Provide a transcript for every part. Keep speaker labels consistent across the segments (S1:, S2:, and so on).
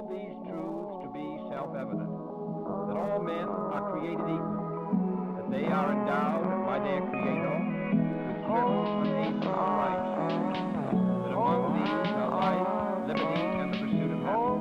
S1: hold these truths to be self-evident, that all men are created equal, that they are endowed by their Creator with certain unalienable rights, that among these are life, liberty, and the pursuit of happiness.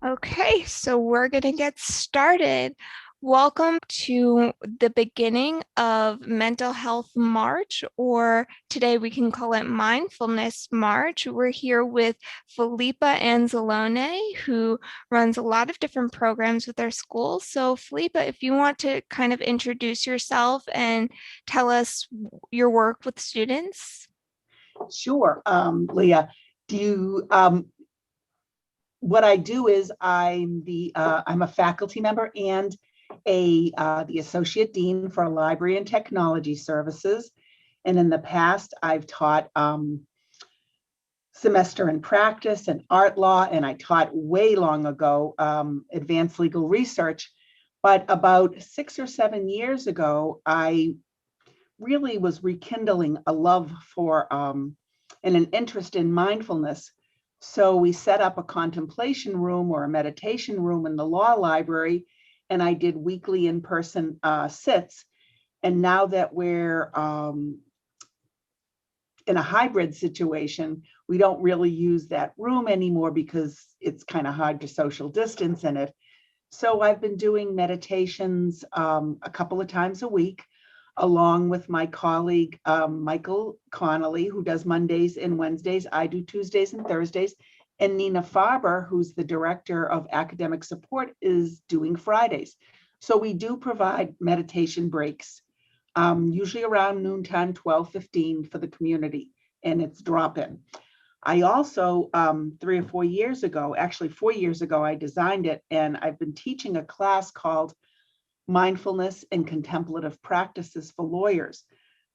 S2: Okay, so we're going to get started. Welcome to the beginning of Mental Health March, or today we can call it Mindfulness March. We're here with Filippa Anzalone, who runs a lot of different programs with our school. So Filippa, if you want to kind of introduce yourself and tell us your work with students.
S3: Sure, Leah. Do you? What I do is I'm a faculty member and the associate dean for library and technology services. And in the past, I've taught semester in practice and art law, and I taught way long ago advanced legal research. But about 6 or 7 years ago, I really was rekindling a love for and an interest in mindfulness. So we set up a contemplation room or a meditation room in the law library, and I did weekly in-person sits. And now that we're in a hybrid situation, we don't really use that room anymore because it's kind of hard to social distance in it. So I've been doing meditations a couple of times a week, along with my colleague, Michael Connolly, who does Mondays and Wednesdays. I do Tuesdays and Thursdays. And Nina Farber, who's the director of academic support, is doing Fridays. So we do provide meditation breaks, usually around noontime, 12:15 for the community, and it's drop-in. I also, 3 or 4 years ago, actually 4 years ago, I designed it, and I've been teaching a class called Mindfulness and Contemplative Practices for Lawyers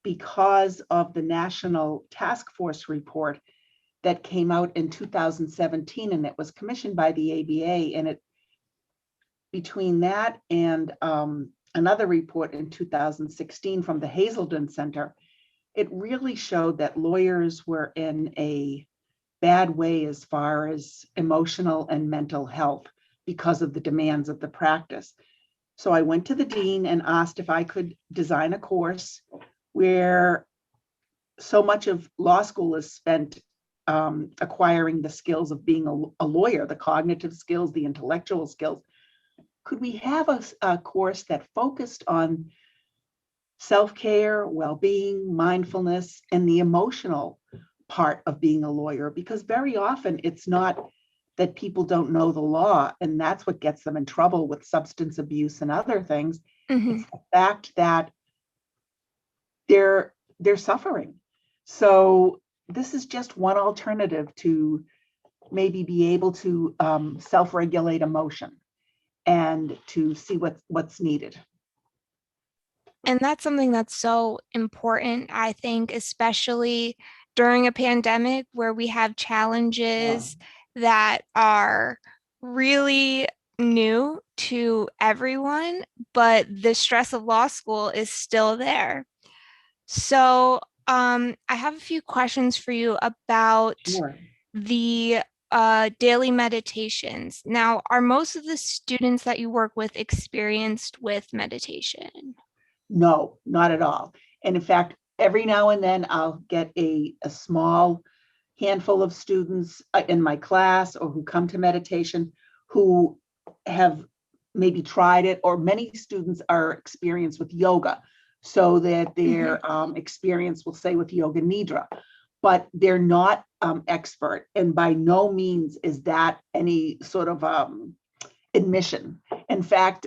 S3: because of the National Task Force report that came out in 2017, and it was commissioned by the ABA. And it, between that and another report in 2016 from the Hazelden Center, it really showed that lawyers were in a bad way as far as emotional and mental health because of the demands of the practice. So I went to the dean and asked if I could design a course where so much of law school is spent acquiring the skills of being a lawyer, the cognitive skills, the intellectual skills. Could we have a course that focused on self-care, well-being, mindfulness, and the emotional part of being a lawyer? Because very often it's not that people don't know the law, and that's what gets them in trouble with substance abuse and other things.
S2: Mm-hmm.
S3: It's the fact that they're suffering. So this is just one alternative to maybe be able to self-regulate emotion and to see what's needed.
S2: And that's something that's so important, I think, especially during a pandemic where we have challenges that are really new to everyone, but the stress of law school is still there. So, I have a few questions for you about
S3: Sure.
S2: the daily meditations. Now, are most of the students that you work with experienced with meditation?
S3: No, not at all. And in fact, every now and then I'll get a small handful of students in my class or who come to meditation who have maybe tried it, or many students are experienced with yoga, so that their experience will say with yoga nidra, but they're not expert. And by no means is that any sort of admission. In fact,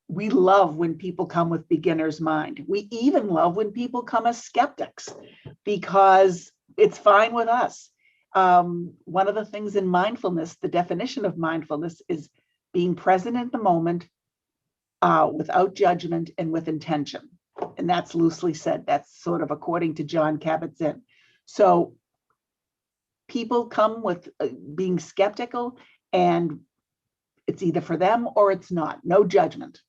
S3: we love when people come with beginner's mind. We even love when people come as skeptics because it's fine with us. One of the things in mindfulness, the definition of mindfulness is being present in the moment without judgment and with intention. And that's loosely said. That's sort of according to John Kabat-Zinn. So people come with being skeptical, and it's either for them or it's not. No judgment.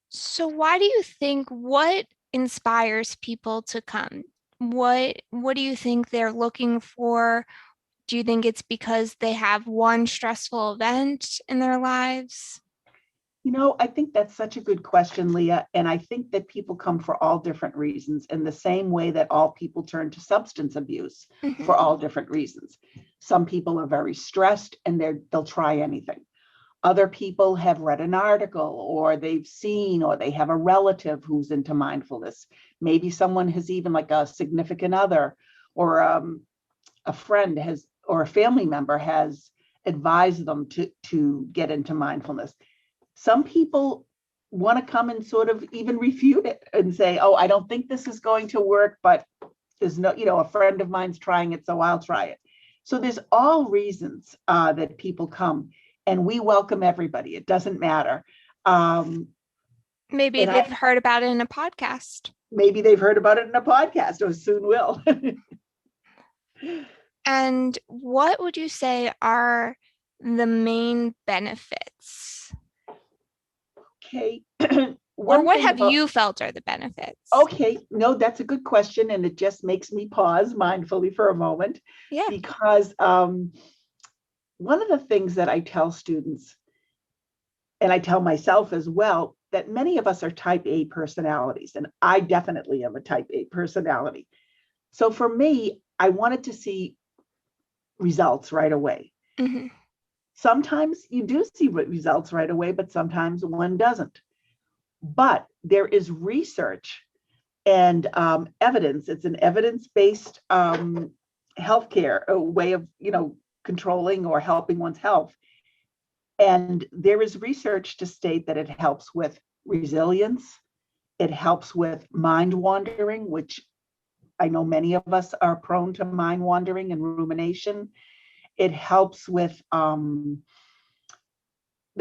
S2: So why do you think, what inspires people to come? What do you think they're looking for? Do you think it's because they have one stressful event in their lives?
S3: I think that's such a good question, Leah. And I think that people come for all different reasons, in the same way that all people turn to substance abuse for all different reasons. Some people are very stressed and they'll try anything. Other people have read an article, or they've seen, or they have a relative who's into mindfulness. Maybe someone has, even like a significant other or a friend has, or a family member has advised them to get into mindfulness. Some people want to come and sort of even refute it and say, oh, I don't think this is going to work, but there's no, a friend of mine's trying it, so I'll try it. So there's all reasons that people come, and we welcome everybody. It doesn't matter.
S2: Maybe they've heard about it in a podcast.
S3: Maybe they've heard about it in a podcast, or soon will.
S2: And what would you say are the main benefits?
S3: Okay.
S2: Or what have you felt are the benefits?
S3: Okay, no, that's a good question. And it just makes me pause mindfully for a moment.
S2: Yeah.
S3: Because one of the things that I tell students, and I tell myself as well, that many of us are type A personalities. And I definitely am a type A personality. So for me, I wanted to see results right away.
S2: Mm-hmm.
S3: Sometimes you do see results right away, but sometimes one doesn't. But there is research and evidence. It's an evidence-based healthcare, a way of, controlling or helping one's health. And there is research to state that it helps with resilience. It helps with mind wandering, which I know many of us are prone to mind wandering and rumination. It helps with our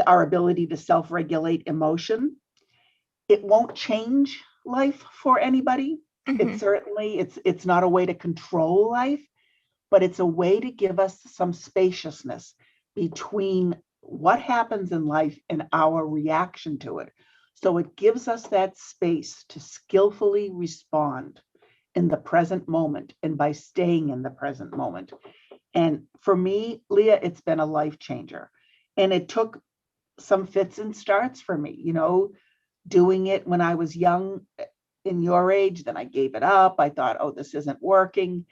S3: ability to self-regulate emotion. It won't change life for anybody.
S2: Mm-hmm.
S3: It's not a way to control life, but it's a way to give us some spaciousness between what happens in life and our reaction to it. So it gives us that space to skillfully respond in the present moment, and by staying in the present moment. And for me, Leah, it's been a life changer. And it took some fits and starts for me, doing it when I was young, in your age. Then I gave it up. I thought, oh, this isn't working.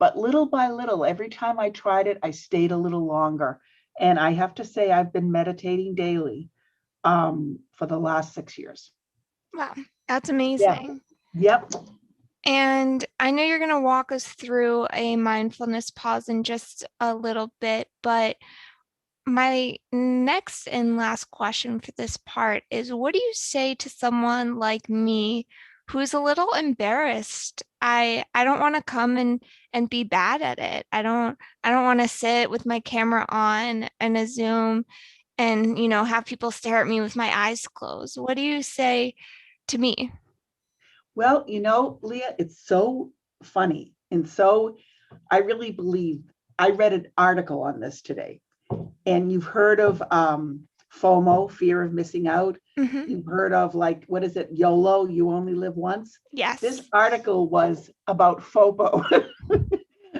S3: But little by little, every time I tried it, I stayed a little longer. And I have to say, I've been meditating daily for the last 6 years.
S2: Wow, that's amazing.
S3: Yeah. Yep.
S2: And I know you're going to walk us through a mindfulness pause in just a little bit, but my next and last question for this part is, what do you say to someone like me who's a little embarrassed? I don't want to come and be bad at it. I don't want to sit with my camera on and a Zoom and, have people stare at me with my eyes closed. What do you say to me?
S3: Well, Leah, it's so funny. And so I really believe, I read an article on this today, and you've heard of FOMO, fear of missing out.
S2: Mm-hmm.
S3: You've heard of, like, what is it? YOLO, you only live once.
S2: Yes.
S3: This article was about FOMO,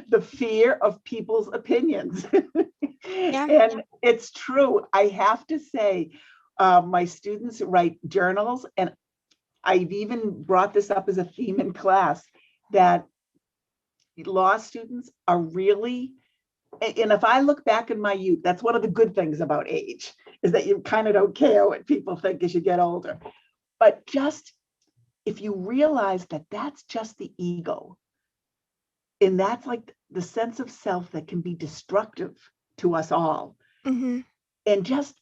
S3: the fear of people's opinions.
S2: Yeah.
S3: And it's true. I have to say, my students write journals, and I've even brought this up as a theme in class, that law students are really, and if I look back in my youth, that's one of the good things about age, is that you kind of don't care what people think as you get older. But just if you realize that that's just the ego, and that's like the sense of self that can be destructive to us all.
S2: Mm-hmm.
S3: And just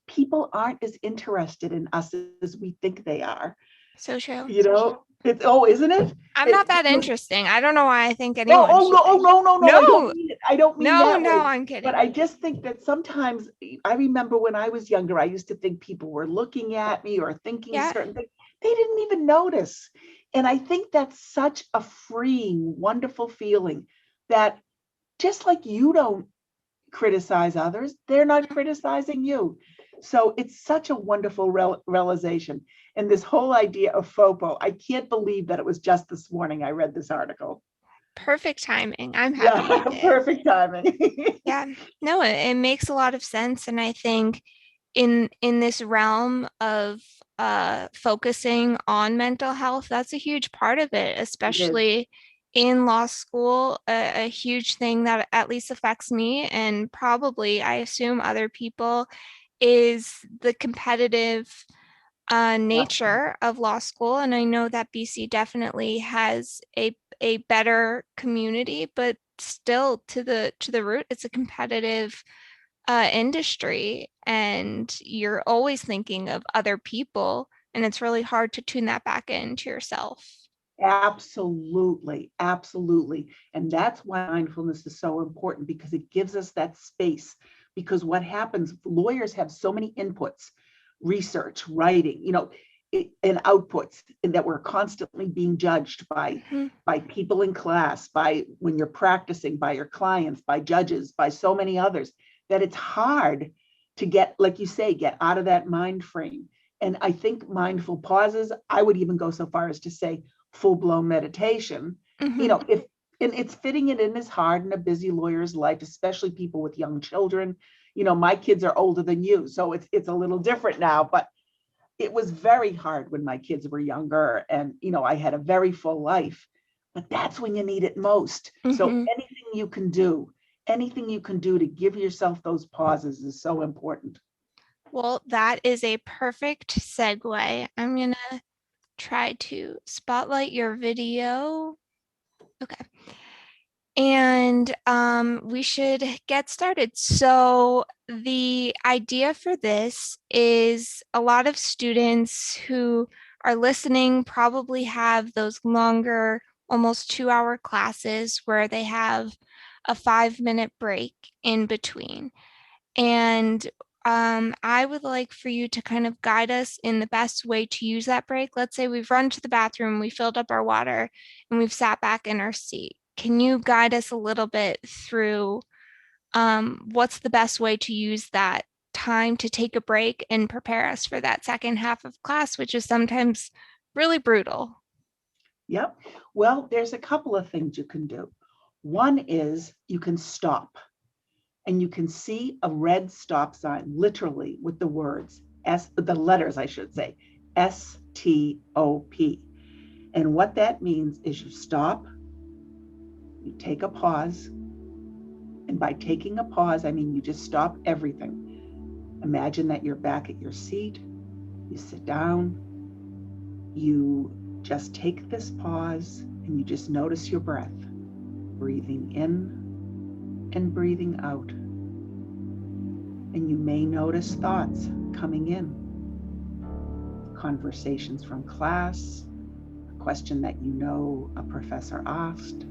S3: people aren't as interested in us as we think they are.
S2: So true.
S3: It's, isn't it?
S2: I'm not that interesting. I don't know why I think anyone.
S3: No,
S2: No.
S3: I don't mean that way.
S2: No, I'm kidding.
S3: But I just think that sometimes, I remember when I was younger, I used to think people were looking at me or thinking certain things. They didn't even notice. And I think that's such a freeing, wonderful feeling, that just like you don't criticize others, they're not criticizing you. So it's such a wonderful realization. And this whole idea of FOPO, I can't believe that it was just this morning I read this article.
S2: Perfect timing. I'm happy
S3: Yeah,
S2: you did.
S3: perfect timing.
S2: Yeah, no, it makes a lot of sense. And I think in this realm of focusing on mental health, that's a huge part of it,
S3: It is.
S2: especially in law school. A huge thing that at least affects me, and probably I assume other people, is the competitive nature of law school. And I know that BC definitely has a better community, but still to the root, it's a competitive industry, and you're always thinking of other people, and it's really hard to tune that back into yourself.
S3: Absolutely, absolutely. And that's why mindfulness is so important, because it gives us that space. Because what happens, lawyers have so many inputs, research, writing, and outputs, and that we're constantly being judged
S2: Mhm.
S3: by people in class, by when you're practicing, by your clients, by judges, by so many others, that it's hard to get, like you say, get out of that mind frame. And I think mindful pauses, I would even go so far as to say full-blown meditation,
S2: Mhm.
S3: if and it's fitting it in is hard in a busy lawyer's life, especially people with young children. My kids are older than you, so it's a little different now, but it was very hard when my kids were younger, and I had a very full life, but that's when you need it most. So
S2: Mhm.
S3: anything you can do to give yourself those pauses is so important.
S2: Well, that is a perfect segue. I'm gonna try to spotlight your video. Okay. And we should get started. So the idea for this is a lot of students who are listening probably have those longer, almost 2-hour classes where they have a 5-minute break in between. And I would like for you to kind of guide us in the best way to use that break. Let's say we've run to the bathroom, we filled up our water, and we've sat back in our seat. Can you guide us a little bit through what's the best way to use that time to take a break and prepare us for that second half of class, which is sometimes really brutal?
S3: Yep. Well, there's a couple of things you can do. One is you can stop, and you can see a red stop sign, literally with the letters, I should say, STOP. And what that means is you stop, you take a pause. And by taking a pause, I mean you just stop everything. Imagine that you're back at your seat, you sit down, you just take this pause, and you just notice your breath, breathing in and breathing out. And you may notice thoughts coming in, conversations from class, a question that a professor asked.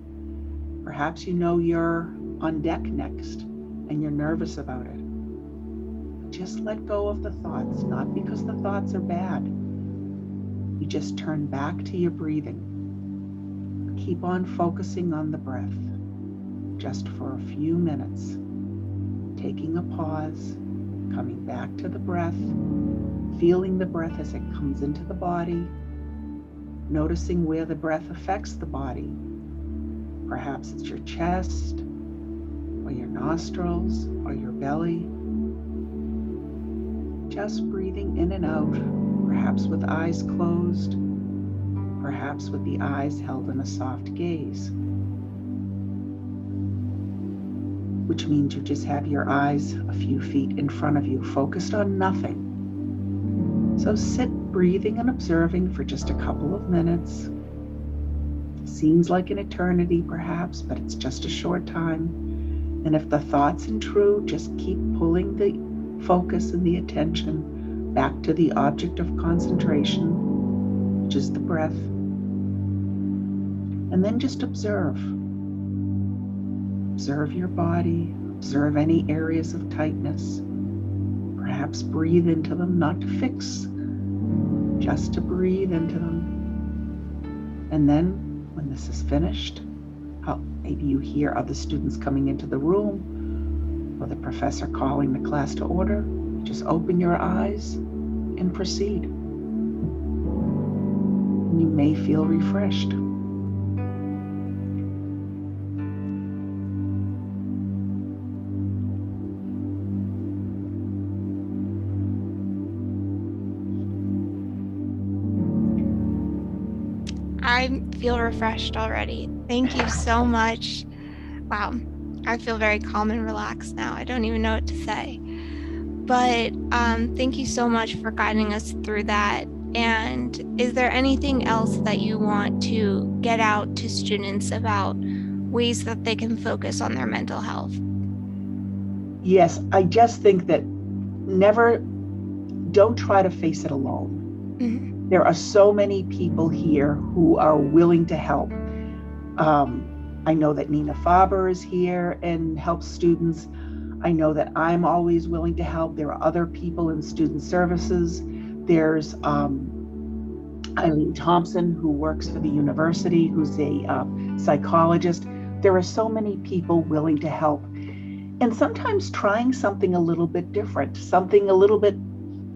S3: Perhaps you're on deck next and you're nervous about it. Just let go of the thoughts, not because the thoughts are bad. You just turn back to your breathing. Keep on focusing on the breath, just for a few minutes. Taking a pause, coming back to the breath, feeling the breath as it comes into the body, noticing where the breath affects the body. Perhaps it's your chest, or your nostrils, or your belly. Just breathing in and out, perhaps with eyes closed, perhaps with the eyes held in a soft gaze, which means you just have your eyes a few feet in front of you, focused on nothing. So sit breathing and observing for just a couple of minutes. Seems like an eternity perhaps, but it's just a short time. And if the thoughts intrude, just keep pulling the focus and the attention back to the object of concentration, which is the breath. And then just observe. Observe your body, observe any areas of tightness. Perhaps breathe into them, not to fix, just to breathe into them. And then when this is finished, Maybe you hear other students coming into the room or the professor calling the class to order. Just open your eyes and proceed. You may feel refreshed.
S2: I feel refreshed already. Thank you so much. Wow, I feel very calm and relaxed now. I don't even know what to say. But thank you so much for guiding us through that. And is there anything else that you want to get out to students about ways that they can focus on their mental health?
S3: Yes, I just think that don't try to face it alone.
S2: Mm-hmm.
S3: There are so many people here who are willing to help. I know that Nina Faber is here and helps students. I know that I'm always willing to help. There are other people in student services. There's Eileen Thompson, who works for the university, who's a psychologist. There are so many people willing to help. And sometimes trying something a little bit different, something a little bit,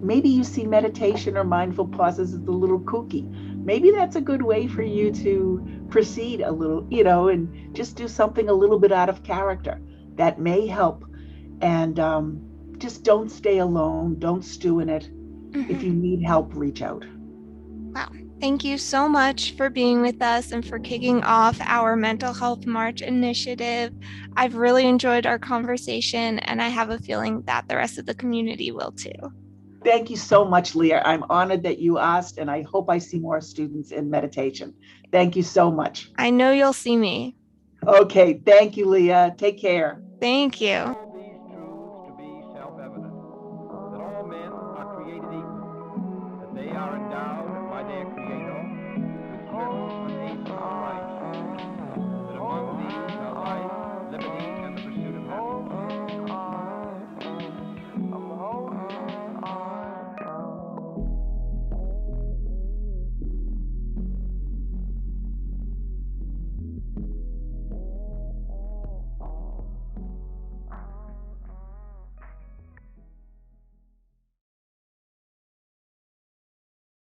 S3: maybe you see meditation or mindful pauses as a little kooky. Maybe that's a good way for you to proceed a little, and just do something a little bit out of character. That may help. And just don't stay alone. Don't stew in it.
S2: Mm-hmm.
S3: If you need help, reach out.
S2: Wow. Thank you so much for being with us and for kicking off our Mental Health March initiative. I've really enjoyed our conversation, and I have a feeling that the rest of the community will too.
S3: Thank you so much, Lea. I'm honored that you asked, and I hope I see more students in meditation. Thank you so much.
S2: I know you'll see me.
S3: Okay. Thank you, Lea. Take care.
S2: Thank you.